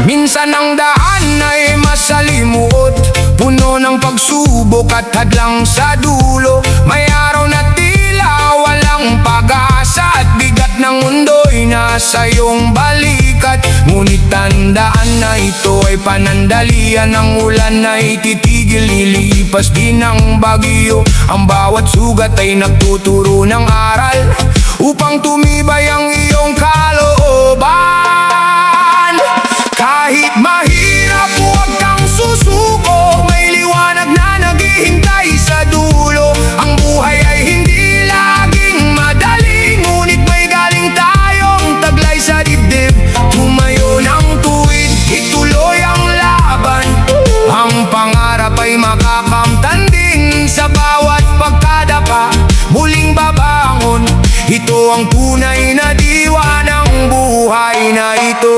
Minsan ang daan ay masalimuot, puno ng pagsubok at hadlang sa dulo. May araw na tila walang pag-asa at bigat ng mundo'y nasa iyong balikat. Ngunit tandaan na ito ay panandalian, ng ulan ay titigil, lilipas din ang bagyo. Ang bawat sugat ay nagtuturo ng aral upang tumibay ang iyong kalooban. Kahit mahirap, huwag kang susuko, may liwanag na naghihintay sa dulo. Ang buhay ay hindi laging madali, ngunit may galing tayong taglay sa dibdib. Tumayo ng tuwid, ituloy ang laban. Ang pangarap ay makakamtan din sa bawat pagkadapa. Muling babangon, ito ang tunay na diwa ng buhay na ito.